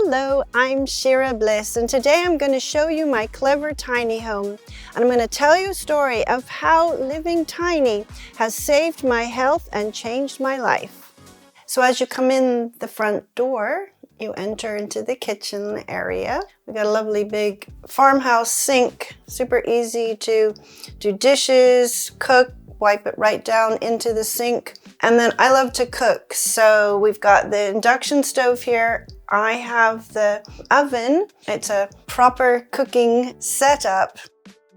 Hello, I'm Shira Bliss, and today I'm going to show you my clever tiny home. And I'm going to tell you a story of how living tiny has saved my health and changed my life. So as you come in the front door, you enter into the kitchen area. We got a lovely big farmhouse sink, super easy to do dishes, cook, wipe it right down into the sink. And then I love to cook, so we've got the induction stove here. I have the oven. It's a proper cooking setup.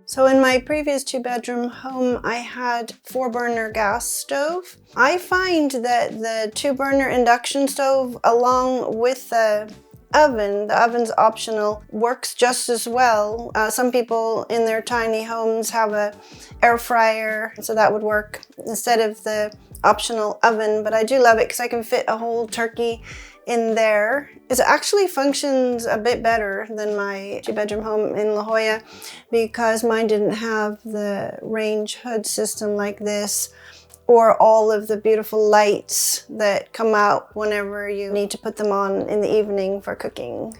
So in my previous 2-bedroom home, I had 4-burner gas stove. I find that the 2-burner induction stove, along with the oven's optional, works just as well. Some people in their tiny homes have a air fryer, so that would work instead of the optional oven, but I do love it because I can fit a whole turkey in there. It actually functions a bit better than my 2-bedroom home in La Jolla because mine didn't have the range hood system like this, or all of the beautiful lights that come out whenever you need to put them on in the evening for cooking.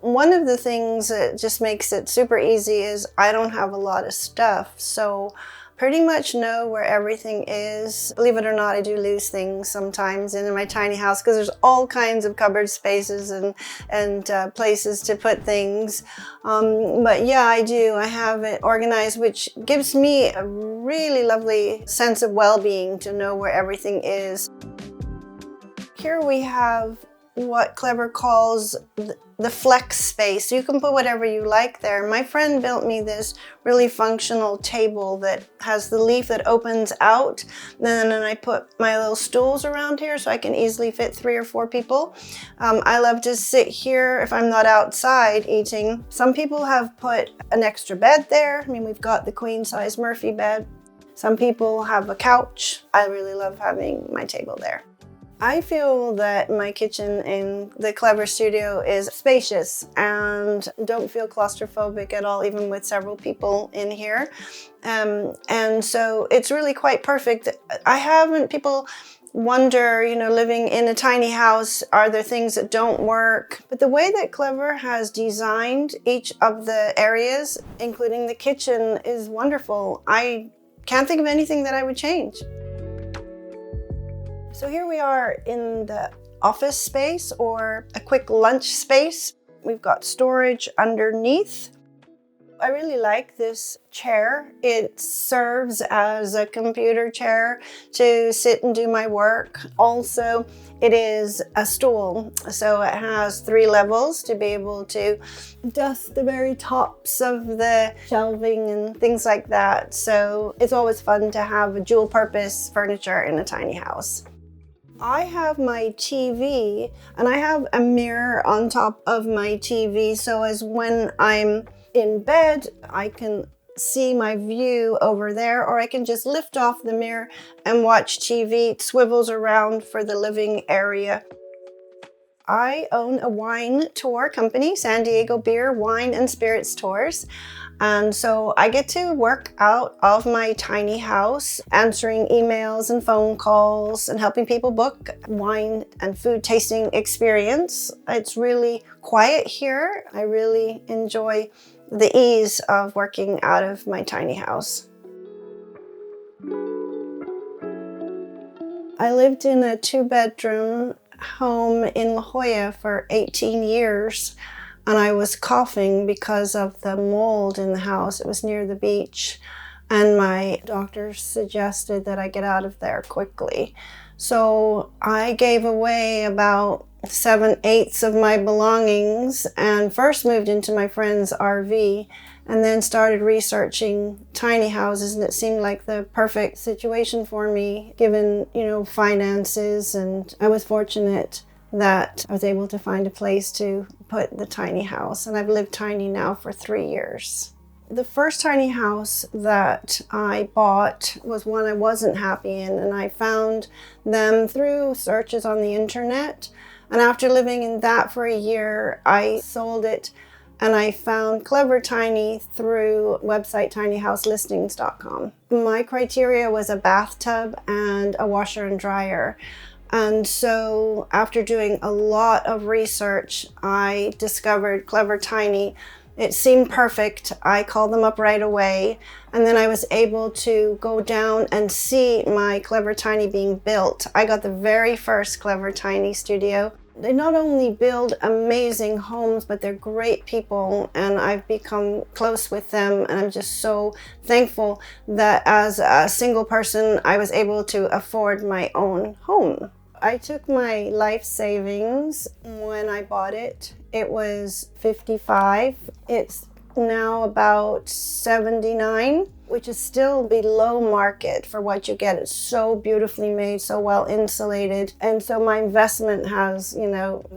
One of the things that just makes it super easy is I don't have a lot of stuff, so pretty much know where everything is. Believe it or not, I do lose things sometimes in my tiny house because there's all kinds of cupboard spaces and places to put things. But yeah, I do. I have it organized, which gives me a really lovely sense of well-being to know where everything is. Here we have what Clever calls the flex space. You can put whatever you like there. My friend built me this really functional table that has the leaf that opens out. Then I put my little stools around here so I can easily fit 3 or 4 people. I love to sit here if I'm not outside eating. Some people have put an extra bed there. I mean, we've got the queen size Murphy bed. Some people have a couch. I really love having my table there. I feel that my kitchen in the Clever studio is spacious and don't feel claustrophobic at all, even with several people in here. And so it's really quite perfect. People wonder, living in a tiny house, are there things that don't work? But the way that Clever has designed each of the areas, including the kitchen, is wonderful. I can't think of anything that I would change. So here we are in the office space, or a quick lunch space. We've got storage underneath. I really like this chair. It serves as a computer chair to sit and do my work. Also, it is a stool, so it has 3 levels to be able to dust the very tops of the shelving and things like that. So it's always fun to have a dual purpose furniture in a tiny house. I have my TV, and I have a mirror on top of my TV, so as when I'm in bed, I can see my view over there, or I can just lift off the mirror and watch TV. It swivels around for the living area. I own a wine tour company, San Diego Beer, Wine and Spirits Tours. And so I get to work out of my tiny house, answering emails and phone calls and helping people book wine and food tasting experience. It's really quiet here. I really enjoy the ease of working out of my tiny house. I lived in a 2-bedroom home in La Jolla for 18 years. And I was coughing because of the mold in the house. It was near the beach, and my doctor suggested that I get out of there quickly. So I gave away about 7/8 of my belongings and first moved into my friend's RV, and then started researching tiny houses, and it seemed like the perfect situation for me given, finances, and I was fortunate that I was able to find a place to put the tiny house, and I've lived tiny now for 3 years. The first tiny house that I bought was one I wasn't happy in, and I found them through searches on the internet, and after living in that for a year, I sold it, and I found Clever Tiny through website tinyhouselistings.com. My criteria was a bathtub and a washer and dryer. And so after doing a lot of research, I discovered Clever Tiny. It seemed perfect. I called them up right away. And then I was able to go down and see my Clever Tiny being built. I got the very first Clever Tiny studio. They not only build amazing homes, but they're great people, and I've become close with them, and I'm just so thankful that as a single person, I was able to afford my own home. I took my life savings when I bought it. It was 55. It's now about 79, which is still below market for what you get. It's so beautifully made, so well insulated. And so my investment has,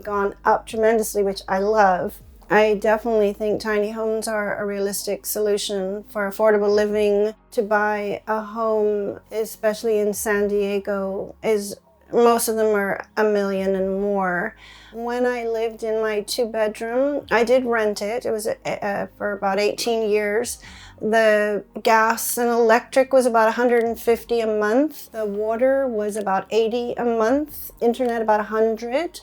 gone up tremendously, which I love. I definitely think tiny homes are a realistic solution for affordable living. To buy a home, especially in San Diego, most of them are $1 million and more. When I lived in my 2-bedroom, I did rent it. It was for about 18 years. The gas and electric was about $150 a month. The water was about $80 a month. Internet about $100.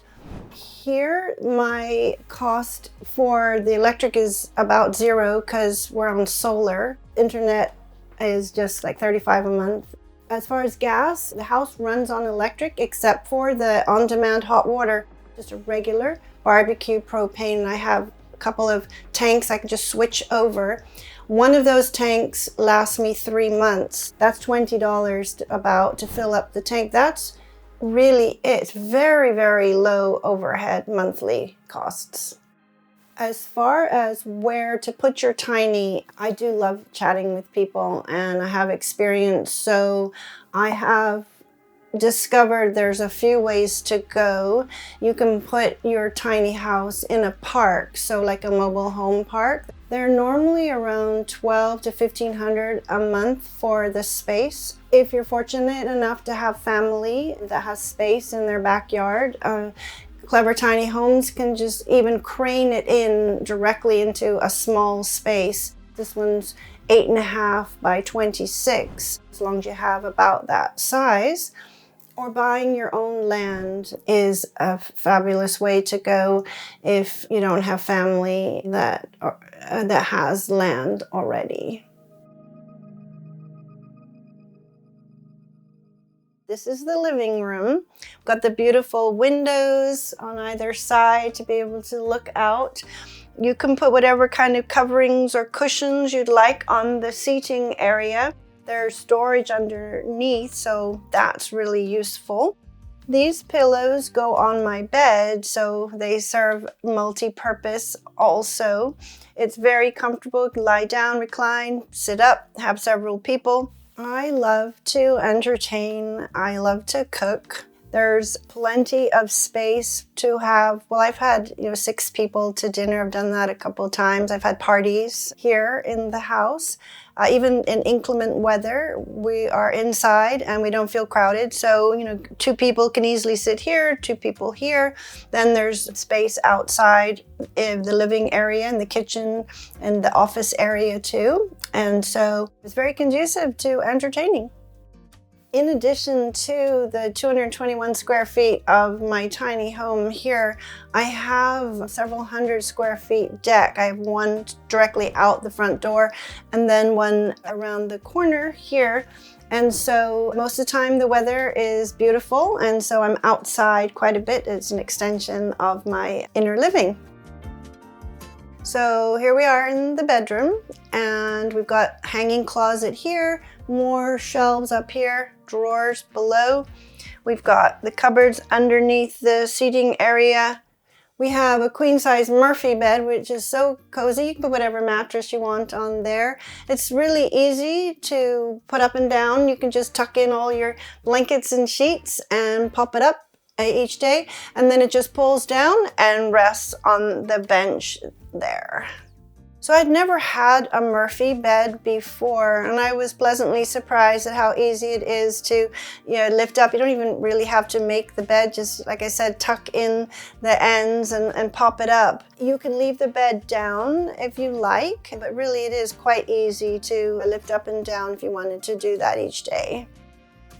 Here, my cost for the electric is about zero because we're on solar. Internet is just like $35 a month. As far as gas, the house runs on electric except for the on-demand hot water, just a regular barbecue propane. And I have a couple of tanks I can just switch over. One of those tanks lasts me 3 months. That's $20 about to fill up the tank. That's really it. Very, very low overhead monthly costs. As far as where to put your tiny, I do love chatting with people, and I have experience. So I have discovered there's a few ways to go. You can put your tiny house in a park, so like a mobile home park. They're normally around $1,200 to $1,500 a month for the space. If you're fortunate enough to have family that has space in their backyard, Clever Tiny Homes can just even crane it in directly into a small space. This one's 8.5 by 26, as long as you have about that size. Or buying your own land is a fabulous way to go if you don't have family that has land already. This is the living room. We've got the beautiful windows on either side to be able to look out. You can put whatever kind of coverings or cushions you'd like on the seating area. There's storage underneath, so that's really useful. These pillows go on my bed, so they serve multi-purpose also. It's very comfortable. You can lie down, recline, sit up, have several people. I love to entertain. I love to cook. There's plenty of space to have. Well, I've had 6 people to dinner. I've done that a couple of times. I've had parties here in the house. Even in inclement weather, we are inside and we don't feel crowded. So, 2 people can easily sit here, 2 people here. Then there's space outside in the living area and the kitchen and the office area too. And so it's very conducive to entertaining. In addition to the 221 square feet of my tiny home here, I have several hundred square feet deck. I have one directly out the front door and then one around the corner here. And so most of the time the weather is beautiful, and so I'm outside quite a bit. It's an extension of my inner living. So here we are in the bedroom, and we've got hanging closet here, more shelves up here, drawers below. We've got the cupboards underneath the seating area. We have a queen size Murphy bed, which is so cozy. You can put whatever mattress you want on there. It's really easy to put up and down. You can just tuck in all your blankets and sheets and pop it up each day, and then it just pulls down and rests on the bench there. So I'd never had a Murphy bed before, and I was pleasantly surprised at how easy it is to lift up. You don't even really have to make the bed, just like I said, tuck in the ends and pop it up. You can leave the bed down if you like, but really it is quite easy to lift up and down if you wanted to do that each day.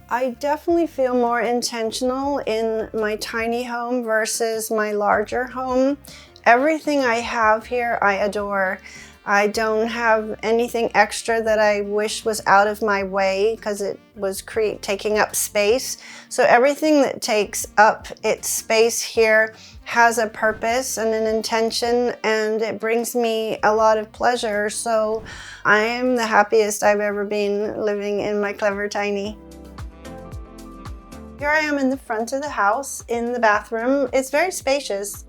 I definitely feel more intentional in my tiny home versus my larger home. Everything I have here, I adore. I don't have anything extra that I wish was out of my way because it was taking up space. So everything that takes up its space here has a purpose and an intention, and it brings me a lot of pleasure. So I am the happiest I've ever been living in my Clever Tiny. Here I am in the front of the house in the bathroom. It's very spacious.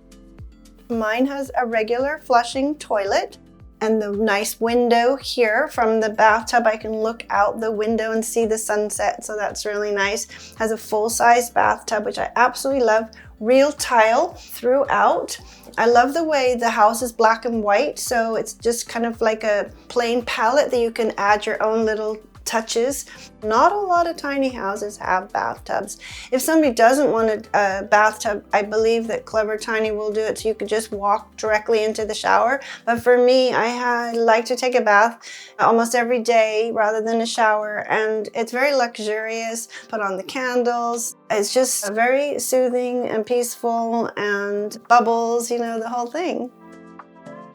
Mine has a regular flushing toilet and the nice window here from the bathtub. I can look out the window and see the sunset, so that's really nice. Has a full-size bathtub, which I absolutely love. Real tile throughout. I love the way the house is black and white, so it's just kind of like a plain palette that you can add your own little touches. Not a lot of tiny houses have bathtubs. If somebody doesn't want a bathtub, I believe that Clever Tiny will do it so you can just walk directly into the shower. But for me, I like to take a bath almost every day rather than a shower, and it's very luxurious. Put on the candles. It's just very soothing and peaceful, and bubbles, you know, the whole thing.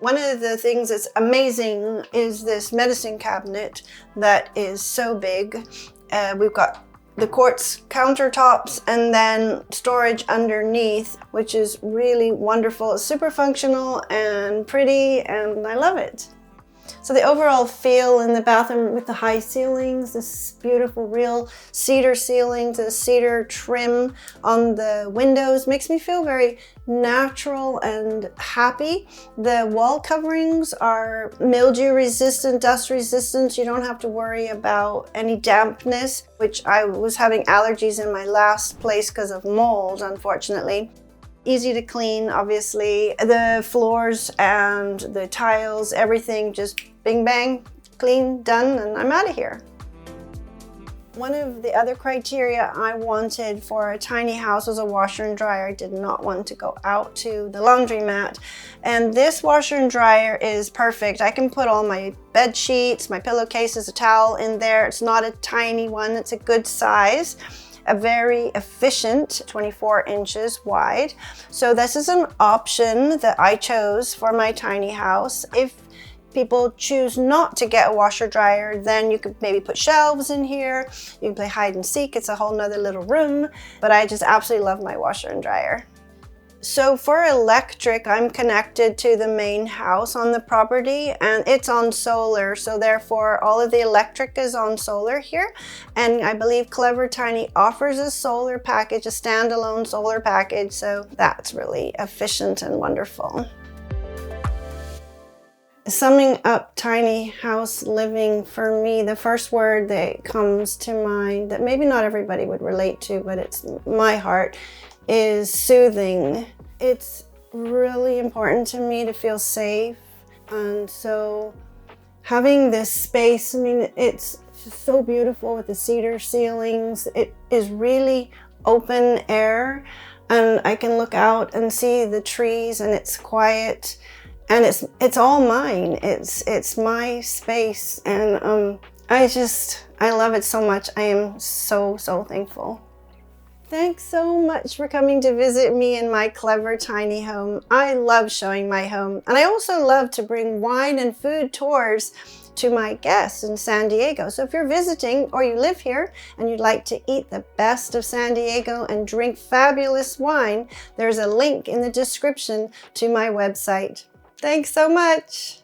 One of the things that's amazing is this medicine cabinet that is so big. We've got the quartz countertops and then storage underneath, which is really wonderful. It's super functional and pretty, and I love it. So the overall feel in the bathroom with the high ceilings, this beautiful real cedar ceilings, the cedar trim on the windows makes me feel very natural and happy. The wall coverings are mildew resistant, dust resistant. You don't have to worry about any dampness, which I was having allergies in my last place because of mold, unfortunately. Easy to clean, obviously. The floors and the tiles, everything just bing bang, clean, done, and I'm out of here. One of the other criteria I wanted for a tiny house was a washer and dryer. I did not want to go out to the laundromat. And this washer and dryer is perfect. I can put all my bed sheets, my pillowcases, a towel in there. It's not a tiny one, it's a good size. A very efficient 24 inches wide. So this is an option that I chose for my tiny house. If people choose not to get a washer dryer, then you could maybe put shelves in here. You can play hide and seek. It's a whole nother little room, but I just absolutely love my washer and dryer. So for electric, I'm connected to the main house on the property, and it's on solar. So therefore, all of the electric is on solar here. And I believe Clever Tiny offers a solar package, a standalone solar package. So that's really efficient and wonderful. Summing up tiny house living for me, the first word that comes to mind that maybe not everybody would relate to, but it's my heart, is soothing. It's really important to me to feel safe, and so having this space, I mean, it's just so beautiful with the cedar ceilings. It is really open air, and I can look out and see the trees, and it's quiet, and it's all mine. It's my space, and I love it so much. I am so thankful. Thanks so much for coming to visit me in my Clever Tiny home. I love showing my home, and I also love to bring wine and food tours to my guests in San Diego. So if you're visiting or you live here and you'd like to eat the best of San Diego and drink fabulous wine, there's a link in the description to my website. Thanks so much.